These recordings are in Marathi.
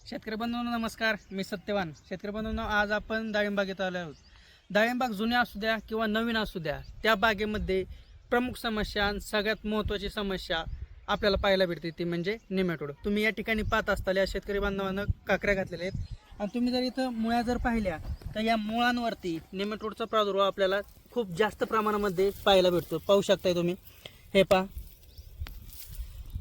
शेतकरी बंधूंनो नमस्कार. मी सत्यवान. शेतकरी बंधूंनो, आज आपण डाळिंब बागेत आलो आहोत. डाळिंब बाग जुन्या असू द्या किंवा नवीन असू द्या, त्या बागेमध्ये प्रमुख समस्या आणि सगळ्यात महत्त्वाची समस्या आपल्याला पाहायला भेटते ती म्हणजे नेमॅटोड. तुम्ही या ठिकाणी पाहत असताना या शेतकरी बांधवांना काकऱ्या घातलेल्या आहेत आणि तुम्ही जर इथं मुळ्या जर पाहिल्या तर या मुळांवरती नेमॅटोडचा प्रादुर्भाव आपल्याला खूप जास्त प्रमाणामध्ये पाहायला भेटतो. पाहू शकताय तुम्ही. हे पहा,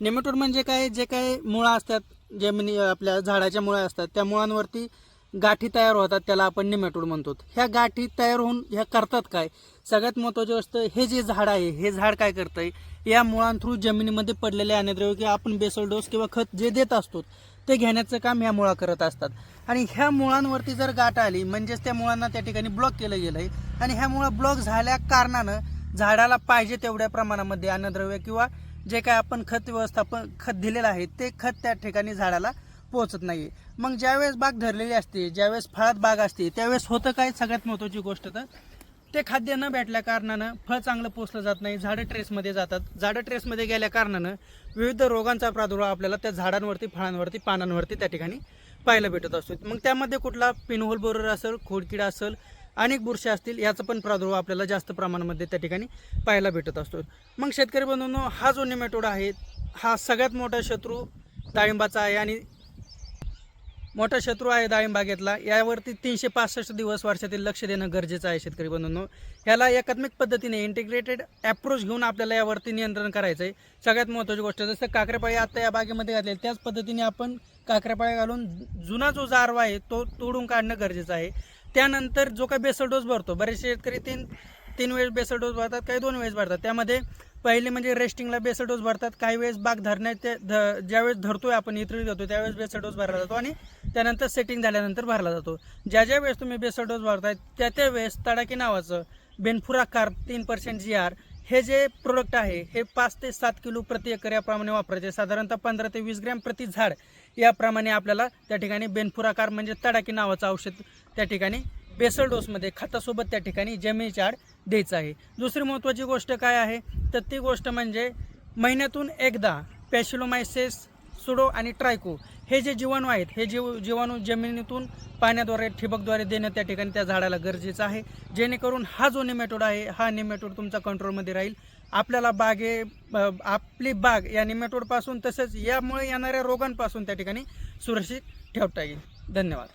नेमॅटोड म्हणजे काय, जे काय मुळा असतात, जमिनी आपल्या झाडाच्या मुळा असतात, त्या मुळांवरती गाठी तयार होतात, त्याला आपण नेमॅटोड म्हणतो. ह्या गाठी तयार होऊन ह्या करतात काय, सगळ्यात महत्त्वाची गोष्ट, हे जे झाड आहे हे झाड काय करतंय, या मुळांथ्रू जमिनीमध्ये पडलेले अन्नद्रव्य किंवा आपण बेसल डोस किंवा खत जे देत असतो ते घेण्याचं काम ह्या मुळा करत असतात. आणि ह्या मुळांवरती जर गाठ आली म्हणजेच त्या मुळांना त्या ठिकाणी ब्लॉक केलं गेलं आहे आणि ह्या मुळा ब्लॉक झाल्या कारणानं झाडाला पाहिजे तेवढ्या प्रमाणामध्ये अन्नद्रव्य किंवा जे काय आपण खत व्यवस्थापन खत दिलेलं आहे ते खत त्या ठिकाणी झाडाला पोहोचत नाही. मग ज्यावेळेस बाग धरलेली असते, ज्यावेळेस फळात बाग असते, त्यावेळेस होतं काय, सगळ्यात महत्त्वाची गोष्ट तर ते खाद्य न भेटल्या कारणानं फळ चांगलं पोचलं जात नाही, झाडं ट्रेसमध्ये जातात. झाडं ट्रेसमध्ये गेल्या कारणानं विविध रोगांचा प्रादुर्भाव आपल्याला त्या झाडांवरती, फळांवरती, पानांवरती त्या ठिकाणी पाहायला भेटत असतो. मग त्यामध्ये कुठला पिनहोल बोरर असेल, खोडकिडा असेल, अनेक बुरशी असतील, याचा पण प्रादुर्भाव आपल्याला जास्त प्रमाणामध्ये त्या ठिकाणी पाहायला भेटत असतो. मग शेतकरी बंधूंनो, हा जो नेमॅटोड आहे हा सगळ्यात मोठा शत्रू डाळिंबाचा आहे आणि मोठा शत्रू आहे डाळिंब बागेतला. यावरती 365 दिवस वर्षातील लक्ष देणं गरजेचं आहे. शेतकरी बंधूंनो, ह्याला एकात्मिक पद्धतीने इंटिग्रेटेड ॲप्रोच घेऊन आपल्याला यावरती नियंत्रण करायचं आहे. सगळ्यात महत्त्वाची गोष्ट, जसं काकऱ्यापाळी आता या बागेमध्ये घातले त्याच पद्धतीने आपण काकऱ्यापाळी घालून जुना जो जारवा आहे तो तोडून काढणं गरजेचं आहे. त्यानंतर जो काही बेसल डोस भरतो, बरेचसे शेतकरी तीन वेळेस बेसल डोस भरतात, काही 2 वेळेस भरतात. त्यामध्ये पहिले म्हणजे रेस्टिंगला बेसल डोस भरतात, काही वेळेस बाग ज्यावेळेस धरतोय आपण, इतरी जातो त्यावेळेस बेसल डोस भरला जातो आणि त्यानंतर सेटिंग झाल्यानंतर भरला जातो. ज्या वेळेस तुम्ही बेसल डोस भरताय त्या वेळेस तडाकी नावाचं बेनफुराकार 3% GR हे जे प्रोडक्ट आहे हे 5 ते 7 किलो प्रति एकर याप्रमाणे वापरायचे. साधारणतः 15 ते 20 ग्रॅम प्रति झाड याप्रमाणे आपल्याला त्या ठिकाणी बेनफुराकार म्हणजे तडाकी नावाचं औषध त्या ठिकाणी बेसल डोसमध्ये खतासोबत त्या ठिकाणी जमिनीच्या आड द्यायचं आहे. दुसरी महत्त्वाची गोष्ट काय आहे तर ती गोष्ट म्हणजे महिन्यातून एकदा पॅशिलोमायसिस, सुडो आणि ट्रायको हे जे जीवाणू आहेत हे जीवाणू जमिनीतून पाण्याद्वारे, ठिबकद्वारे देणं त्या ठिकाणी त्या झाडाला गरजेचं आहे, जेणेकरून हा जो नेमॅटोड आहे हा नेमॅटोड तुमचा कंट्रोलमध्ये राहील. आपल्याला आपली बाग या नेमॅटोडपासून तसेच यामुळे येणाऱ्या रोगांपासून त्या ठिकाणी सुरक्षित ठेवता येईल. धन्यवाद.